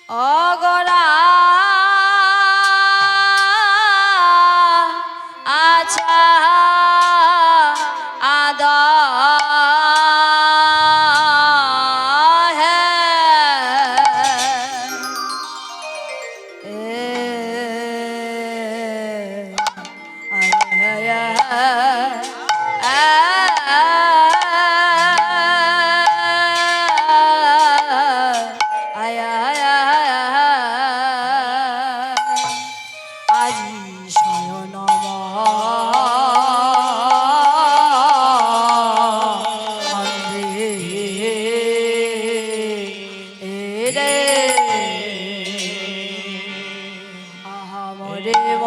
অগরা আছা আদা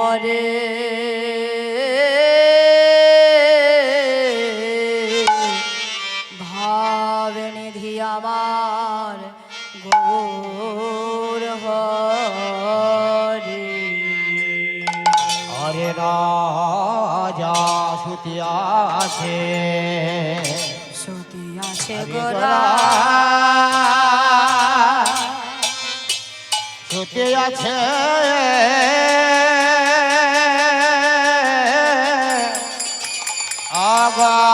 মরে ভাবে নিধি আমার গৌর হরে। হরে রাজা সুতি আছে সুতি আছে গোরা সুতি আছে আগরা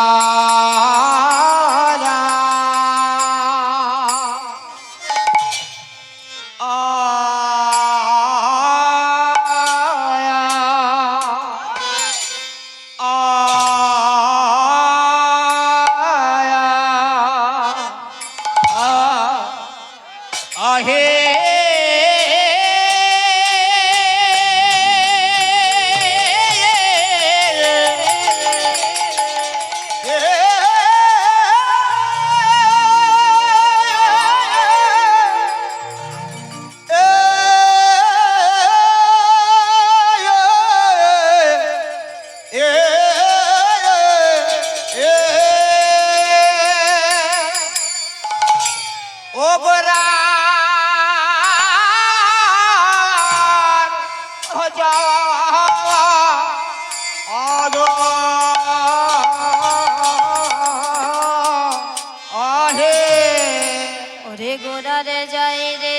ওরে গোড়ারে যাই রে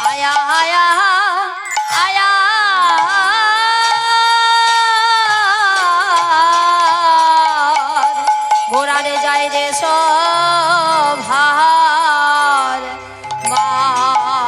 আয়া আয়া আয়া গোড়ারে যাই রে সভার মালা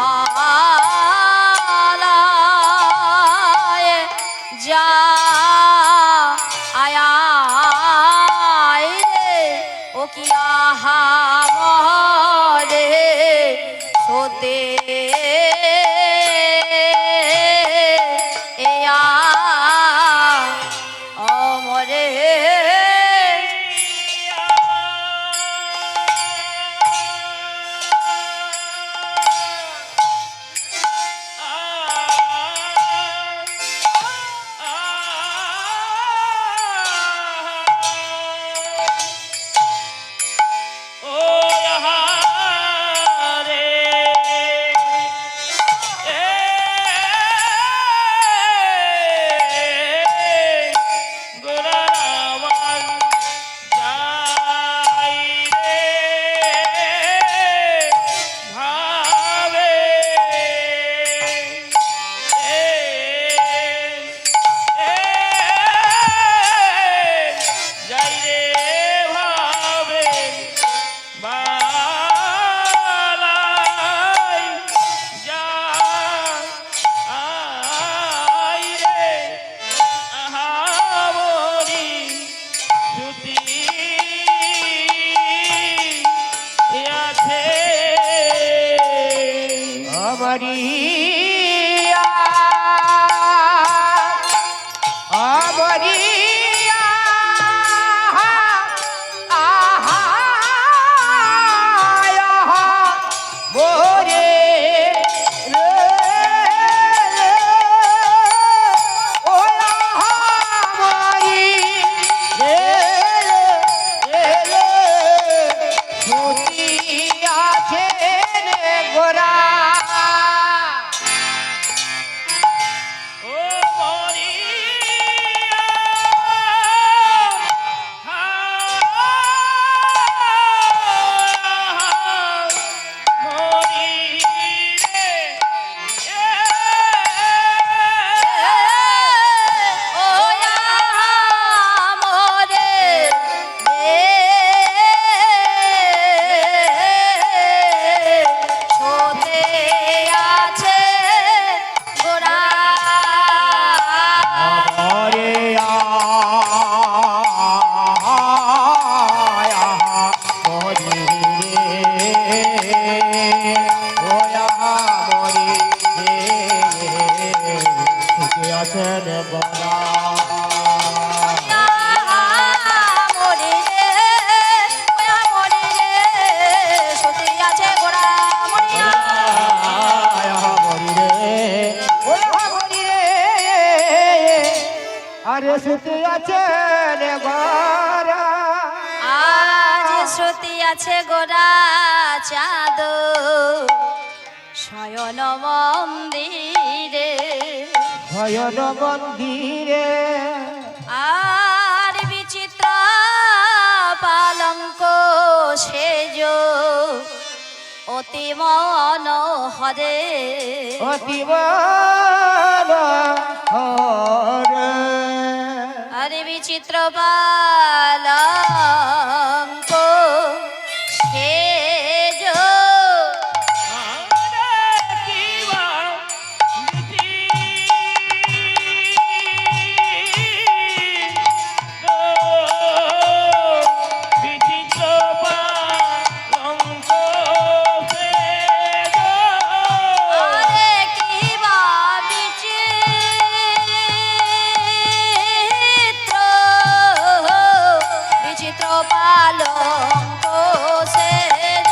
আছেন গোরা মরি রে ওয়া মরি রে শুতে আছে গোরা মরিয়া মরি রে ওরা মরি রে আরে শুতে আছেন গোরা আজ শুতে আছে গোরা চাঁদ শয়ন মন্দিরে শয়ন মন্দিরে আর বিচিত্র পালঙ্ক সেজ অতি মনোহরে অতিব আরে বিচিত্র পালঙ্ক সেজ আরে কি বা বিচিত্র বিচিত্র পালঙ্ক সেজ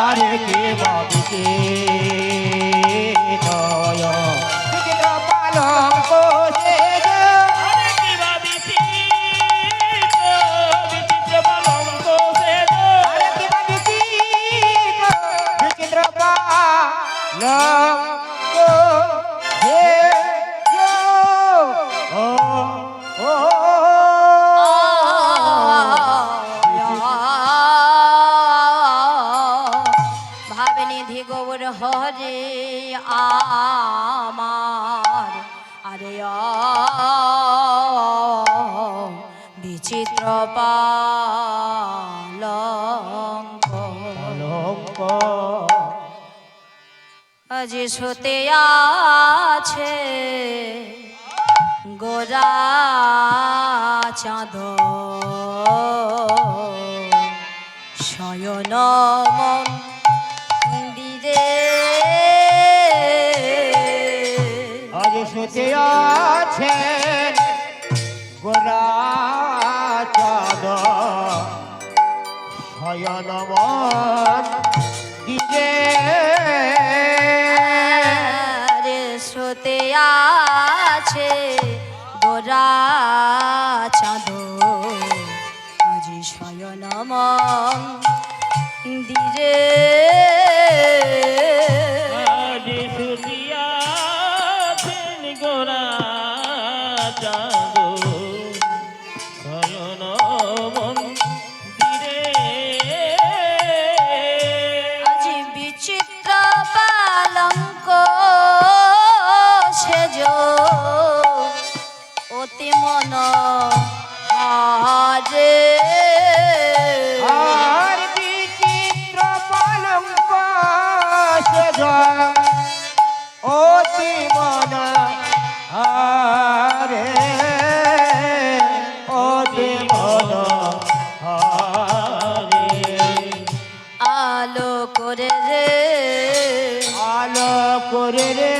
আরে কে বাবিতে বিচিত্র পালঙ্ক সেজ আরে কে বাবিতে বিচিত্র পালঙ্ক সেজ ও ও ভাবনিধি গৌর হরে আমার আরে বিচিত্র পালঙ্ক পালঙ্ক আজ শুতে আছে গোরা চাঁদ শয়ন মন্দিরে আজ শুতে আছেন গোরা চাঁদ শয়ন মন্দিরে আরে শুতে আছে গোরা চাঁদ আজ শয়ন মন্দিরে আজ বিচিত্র পালঙ্ক সেজ অতি মন হারে আর বিচিত্র পালঙ্ক সেজ অতি মন হারে অতি মন হারে আলো করে রে আলো করে রে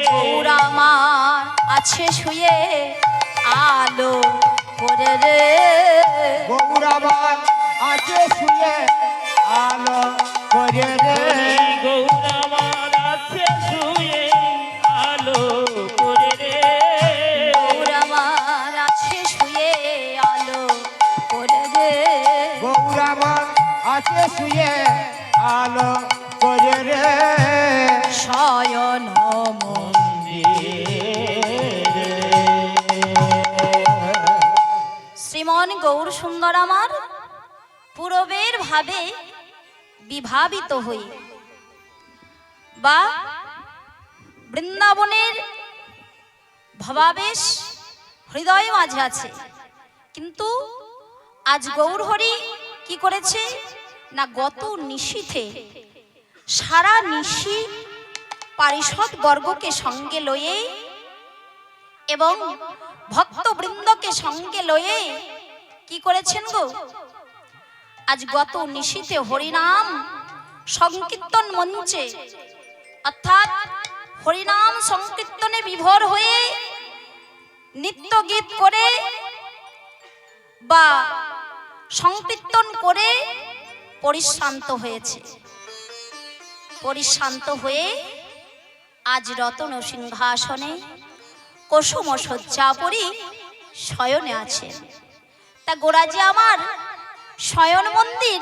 গৌরামার আছে শুয়ে আলো করে রে গৌরাবান আছে শুয়ে আলো করে রে গৌরামার আছে শুয়ে আলো করে রে গৌরাবান আছে শুয়ে আলো করে রে শয়ন শ্রীমন গৌর সুন্দর আমার পূরবের ভাবে বিভাবিত হই বা বৃন্দাবনের ভবাবেশ হৃদয় মাঝে আছে, কিন্তু আজ গৌর হরি কি করেছে না গত নিশীথে সারা নিশি পারিষদ বর্গকে সঙ্গে লয়ে এবং ভক্তবৃন্দকে সঙ্গে লয়ে কি করেছেন গো, আজ গত নিশীথে হরিনাম সংকীর্তন মঞ্চে অর্থাৎ হরিনাম সংকীর্তনে বিভোর হয়ে নিত্য গীত করে বা সংকীর্তন করে পরিশ্রান্ত হয়েছে। পরিশ্রান্ত হয়ে আজ রতন সিংহাসনে কুসুম শয্যা পরি শয়নে আছেন। তা গোরাজি আমার শয়ন মন্দির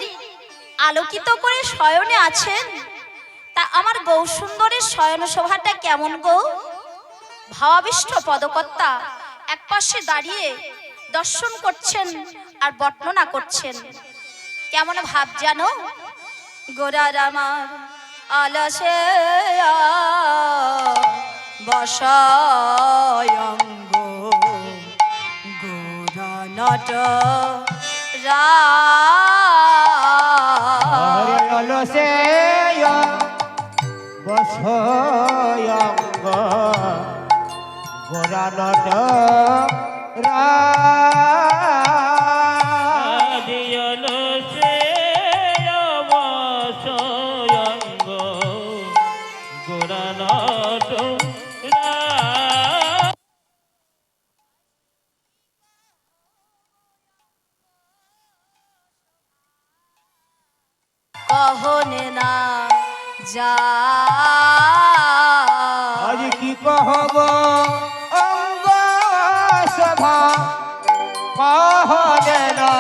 আলোকিত করে শয়নে আছেন, তা আমার গৌরসুন্দরের শয়ন শোভাটা কেমন গো? ভাবাবিষ্ট পদকর্তা একপাশে দাঁড়িয়ে দর্শন করছেন আর বর্ণনা করছেন। কেমন ভাব জানো? গোরার আমার আলসে বসয়ঙ্গ গোরা নট অলসে বসয়ঙ্গ গোরা নট কহনে না যা আজ কি কহব অঙ্গ সভা কহনে না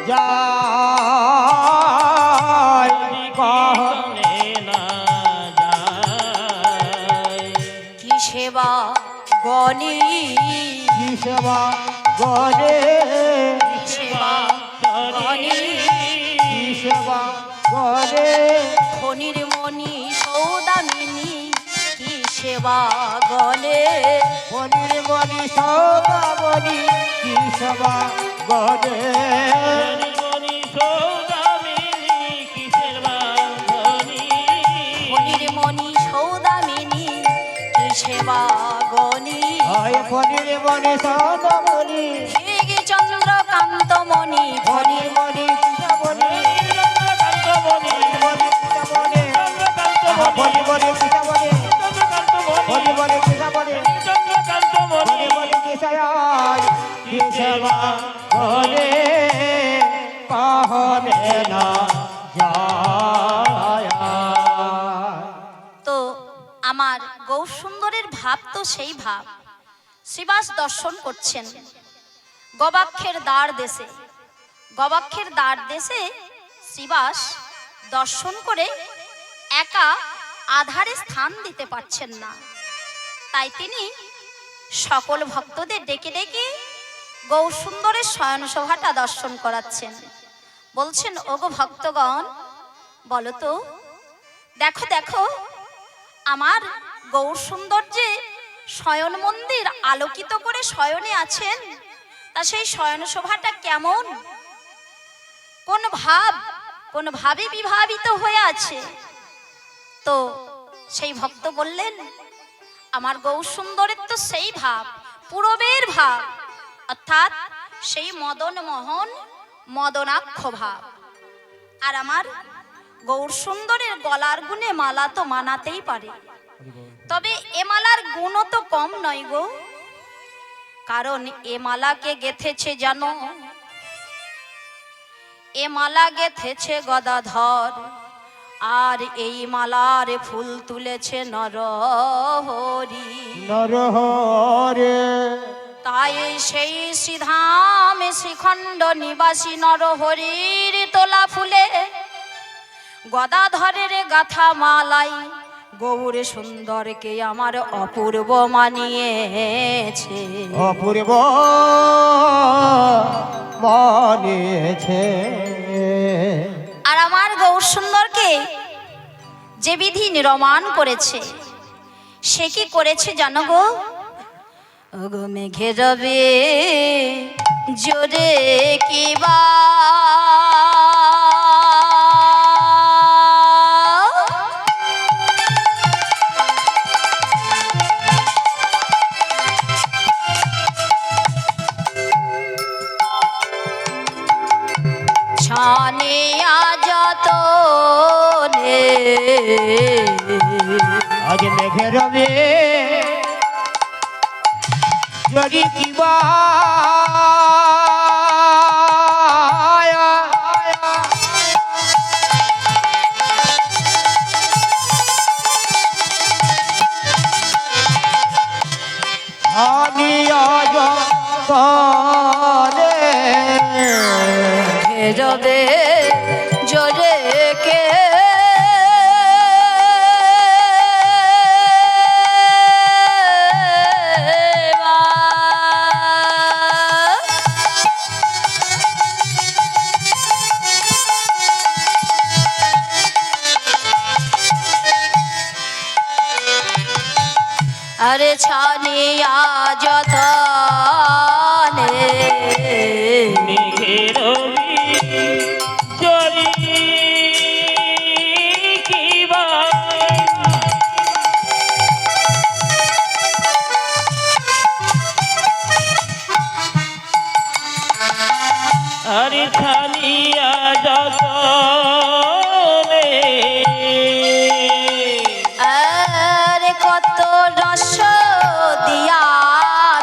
যায় কহনে না যায় কি সেবা গণি কি সেবা গণে সেবা গণি কি সেবা গণে ফণির মণি সৌদামিনী কি সেবা গলে মনির মনি সৌদামণি কি সেবা গণে ফণির মণি সৌদামিনী কি সেবা গণি হয় মনির মনি সৌদামণি ঠিক চন্দ্রকান্ত মণি মনির মনি সীতামণি তো আমার গৌরসুন্দরের ভাব তো সেই ভাব। শ্রীবাস দর্শন করছেন গবাক্ষের দ্বার দেশে। গবাক্ষের দ্বার দেশে শ্রীবাস দর্শন করে একা আধারে স্থান দিতে পারছেন না, তাই তিনি সকল ভক্তদের ডেকে ডেকে গৌরসুন্দরের শয়নসভাটা দর্শন করাচ্ছেন। বলছেন, ওগো ভক্তগণ, বলো তো, দেখো দেখো আমার গৌরসুন্দর যে শয়ন মন্দির আলোকিত করে শয়নে আছেন, তা সেই শয়নসভাটা কেমন, কোন ভাবে বিভাবিত হয়ে আছে। তো সেই ভক্ত বললেন, আমার গৌরসুন্দরের তো সেই ভাব, পূরবের ভাব, অর্থাৎ সেই মদন মোহন মদনাক্ষ ভাব। আর আমার গৌরসুন্দরের গলার গুণে মালা তো মানাতেই পারে, তবে এ মালার গুণও তো কম নয় গো, কারণ এ মালাকে গেথেছে জানো, এ মালা গেথেছে গদাধর, আর এই মালার ফুল তুলেছে নরহরি। নরহরে তাই সেই শ্রীধাম শ্রীখণ্ড নিবাসী নরহরির তোলা ফুলে গদাধরের গাথা মালাই গৌর সুন্দরকে আমার অপূর্ব মানিয়েছে। অপূর্ব মানিয়েছে। আর আমার গৌর সুন্দরকে যে বিধি নিরমান করেছে, সে কি করেছে জানো গো? ওগো মেঘে রবে জোরে কিবা ছানিয়া যত নে আগে মেঘে রবে যদি কিবা রবে জোরে কে আরে ছানিয়া যতনে মেঘের জরি কিবা আরে ছানিয়া যতনে আরে কত রস দিয়া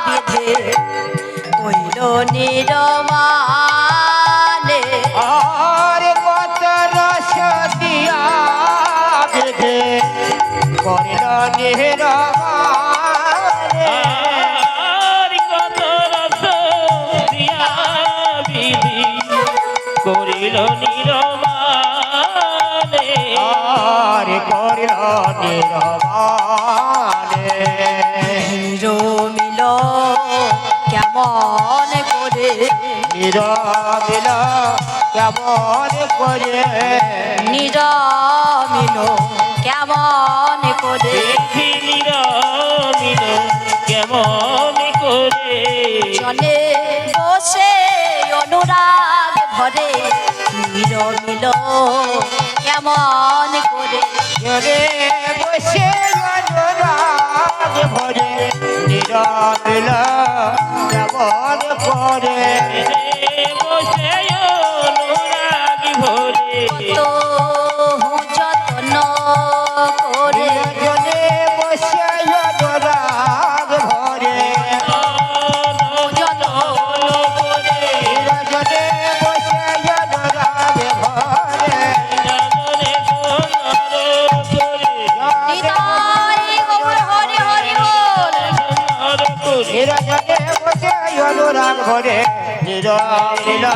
বিধে কইল নিরমানে আর কত রস দিয়া বেঁধে করিল নিরমানে আর কত রস দিয়া বিধি করিল নিরমানে আর করিল নিরমানে রমিল কেমন করে নিরমিল কেমন করে নিরমিল কেমন করে দেখি নিরমিল কেমন করে জনে বসে অনুরাগ ভরে নিরমিল কেমন করে জনে বসে অনুরাগ ভরে নিরমিল কেমন করে বসে অনুরাগ ভরে তো যত্ন করে জনে বসে অনুরাগ ভরে যত্ন করে জনে বসে অনুরাগ ভরে জাননে সোনার করে নিতাই গৌর হরি হরি বল সোনার করে নিরজনে বসে অনুরাগ ভরে নিরমিল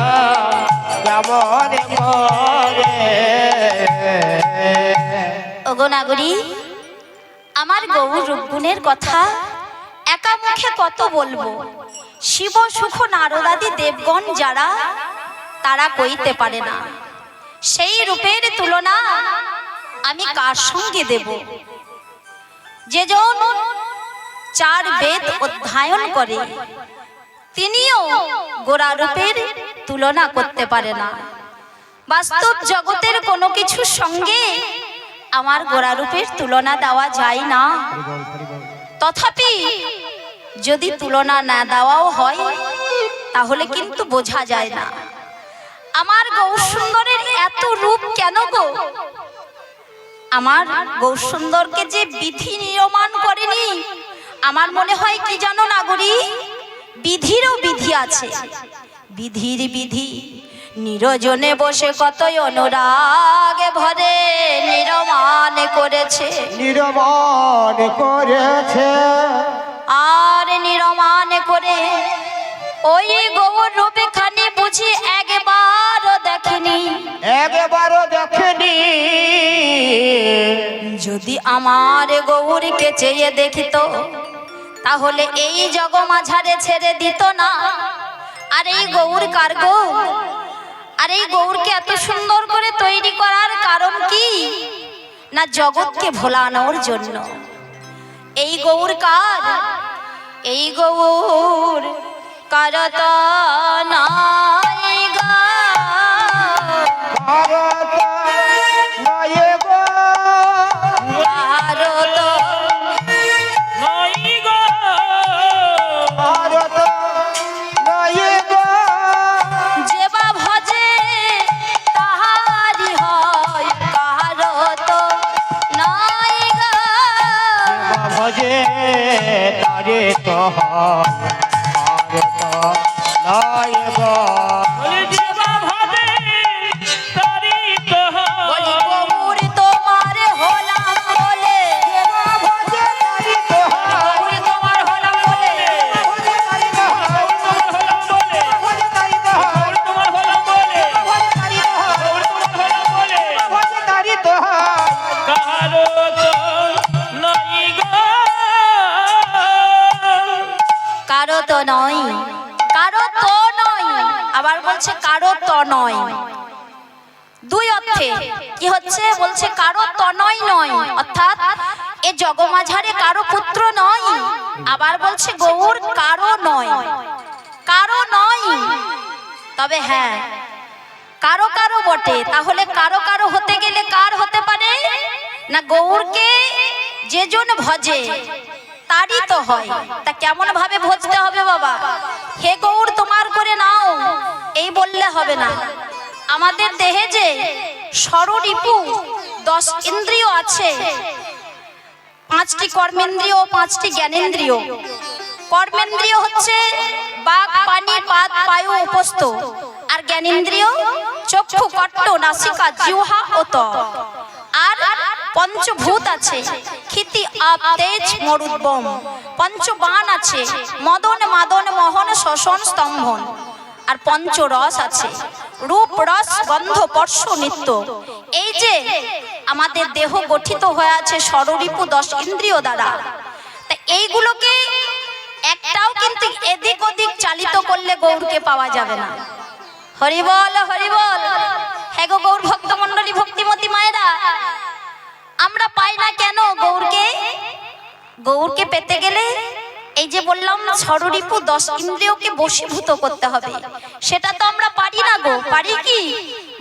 কেমন করে ওগো নাগরী আমার গৌর রূপগুণের কথা একা মুখে কত বলবো শিব সুখ নারদাদি দেবগণ যারা তারা কইতে পারে না সেই রূপের তুলনা আমি কার সঙ্গে দেব যেজন 4 বেদ অধ্যয়ন করে তিনিও গোরা রূপের তুলনা করতে পারে না বাস্তব জগতের কোনো কিছুর সঙ্গে আমার গোরা রূপের তুলনা দেওয়া যায় না তথাপি যদি তুলনা না দেওয়াও হয় তাহলে কিন্তু বোঝা যায় না আমার গৌর সুন্দরের এত রূপ কেন গো আমার গৌর সুন্দরকে যে বিধি নিয়মান করেনি আমার মনে হয় কি জানো নাগরী বিধিরও বিধি আছে বিধির বিধি নিরজনে বসে কতই অনুরাগ ভরে নিরমান করেছে নিরমান করেছে আর নিরমান করে ওই গৌর রূপে খানি বুঝি একবারও দেখেনি একবারও দেখেনি যদি আমার গৌরকে চেয়ে দেখিত তাহলে এই জগমাঝারে ছেড়ে দিত না আর এই গৌর কার গো আর এই গৌরকে এত সুন্দর করে তৈরি করার কারণ কি না জগৎকে ভোলানোর জন্য এই গৌর কার এই গৌর কারত নাই গা ভারত নয় গো ভারত নই গো ভারত নয় গো যেবা ভজে তাহারি হয় কারত নাই গা তারিত হয় আর তো নয় গো বলি যেবা ভাবে তারিত বলি হয় গৌর তোমার হলাম বলে তারিত হয় গৌর তোমার হলাম বলে তারিত হয় তারিত হয় তোমার হলাম বলে তারিত হয় তোমার হলাম বলে তারিত হয় কারো তো নাই গো কারো তো নয়, কারো তো নয়, আবার বলছে কারো তো নয়। দুই অর্থে কি হচ্ছে, বলছে কারো তনয় নয়, অর্থাৎ এ জগমাঝারে কারো পুত্র নয়। আবার বলছে গৌর কারো নয়, কারো নয়। তবে হ্যাঁ কারো কারো বটে। তাহলে কারো কারো হতে গেলে কার হতে পারে না, গৌরকে যেজন ভজে তারই তো হয়। তা কেমন ভাবে ভজতে হবে বাবা? হে গৌর তোমার করে নাও এই বললে হবে না। আমাদের দেহে যে ষড়রিপু 10 ইন্দ্রিয় আছে, 5টি কর্মেন্দ্রিয় ও 5টি জ্ঞানেন্দ্রিয়। কর্মেন্দ্রিয় হচ্ছে বাক, পানি, পাত, বায়ু, উপস্থ। আর জ্ঞানেন্দ্রিয় চক্ষু, কর্ণ, নাসিকা, জিহ্বা ও ত্বক। আর পঞ্চভূত আছে ক্ষিতি, আপ, তেজ, মরুদ্গম। পঞ্চবাণ আছে মদন, মাদন, মোহন, শোষণ, স্তম্ভন। আর পঞ্চরস আছে রূপ, রস, গন্ধ, স্পর্শ, নিত্য। এই যে আমাদের দেহ গঠিত হয়ে আছে ষড়রিপু 10 ইন্দ্রিয় দ্বারা। তা এইগুলোকে একটাও কিন্তু এদিক ওদিক চালিত করলে গৌরকে পাওয়া যাবে না। হরিবল হরিবল। হ্যাঁ গো গৌর ভক্ত মন্ডলী, ভক্তিমতী মায়েরা, আমরা পাই না কেন গৌরকে? গৌরকে পেতে গেলে এই যে বললাম ষড়রিপু 10 ইন্দ্রিয়কে বশীভূত করতে হবে। সেটা তো আমরা পারি না গো। পারি কি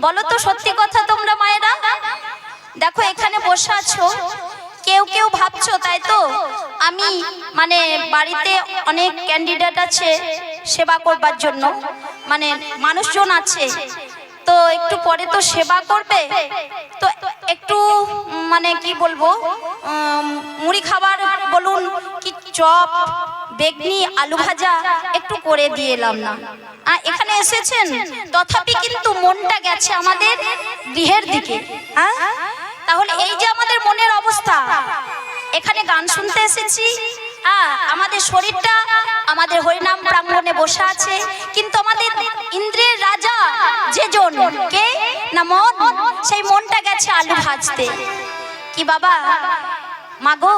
বলো তো সত্যি কথা তোমরা মায়েরা? দেখো এখানে বসে আছো, কেউ কেউ ভাবছো তাই তো আমি মানে বাড়িতে অনেক ক্যান্ডিডেট আছে সেবা করবার জন্য, মানে মানুষজন আছে, তো একটু পরে তো সেবা করবে, তো একটু মানে কি বলবো, মুড়ি খাবার বলুন কি চপ, বেগনি, আলু ভাজা একটু করে দিয়ে এলাম না। এখানে এসেছেন তথাপি কিন্তু মনটা গেছে আমাদের গৃহের দিকে। হ্যাঁ, তাহলে এই যে আমাদের মনের অবস্থা, এখানে গান শুনতে এসেছি, আমাদের শরীরটা আমাদের হরিনাম প্রাঙ্গণে বসে আছে, কিন্তু আমাদের ইন্দ্রিয়ের রাজা যেজন কে না মন, সেই মনটা গেছে আলু ভাজতে। কি বাবা মাগো,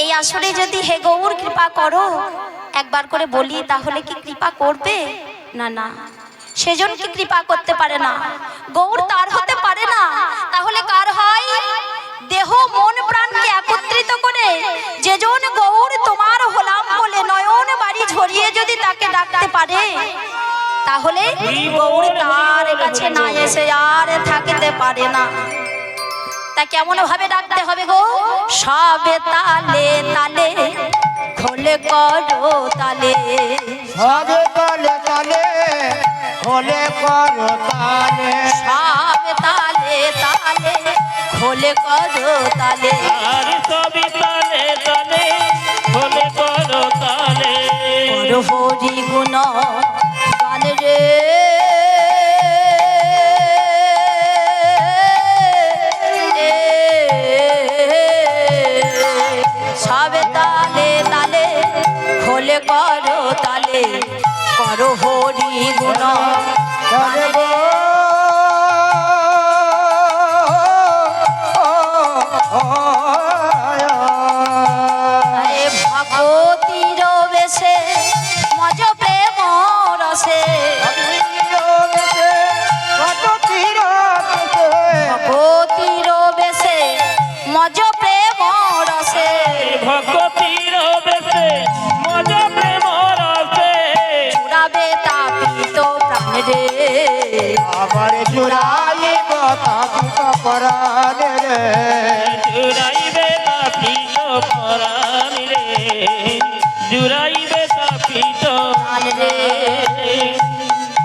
এই আসরে যদি হে গৌর কৃপা করো একবার করে বলি, তাহলে কি কৃপা করবে? না না, সেজন কি কৃপা করতে পারে না, গৌর তার হতে পারে না। তাহলে কার হয়? দেহ মন প্রাণকে একত্রিত করে যেজন গৌর তোমার হলাম বলে নয়ন বাড়ি ঝরিয়ে যদি তাকে ডাকতে পারে, তাহলে গৌর তার কাছে না এসে আর থাকতে পারে না। তা কেমন ভাবে ডাকতে হবে গো? সবে তালে তালে খোলে করো তালে, সবে তালে তালে খোলে করো তালে, সবে তালে তালে খোলে করো তালে। আর সবই তালে তালে খোলে করো তালে। করো হরি গুণ গান রে, সবে তালে তালে খোলে করো তালে, করো হরি গুণ। তালে গো আরে ভগবতীর বেশে মজ প্রেম রসে, ভগবতীর বেশে মজ প্রেম রসে, ভগবতীর বেশে মজা প্রেম রসে। চুরাবে তাপিত প্রাণ রে, আবার জুড়াই কথা পরাণে রে, জুড়াইবে তাপিত পরাণ রে, জুড়াইবে তাপিত প্রাণ রে।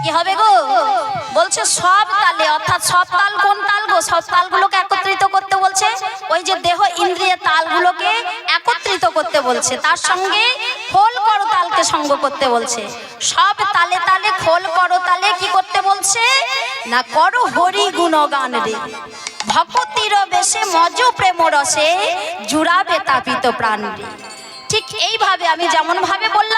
কি হবে গো? বলছে সব তালে, অর্থাৎ সব তাল কোন তাল গো? সব তালগুলোকে একত্রিত করতে বলছে, ওই যে দেহ ইন্দ্রিয় তালগুলোকে একত্রিত করতে বলছে, তার সঙ্গে খোল করতালকে সঙ্গ করতে বলছে। সব তালে তালে খোল করতালে কি করতে বলছে না, করো হরি গুণগান রে, ভকতির বেশে মজ প্রেম রসে জুড়াবে তাপিত প্রাণ রে। ঠিক এইভাবে আমি যেমন ভাবে বললাম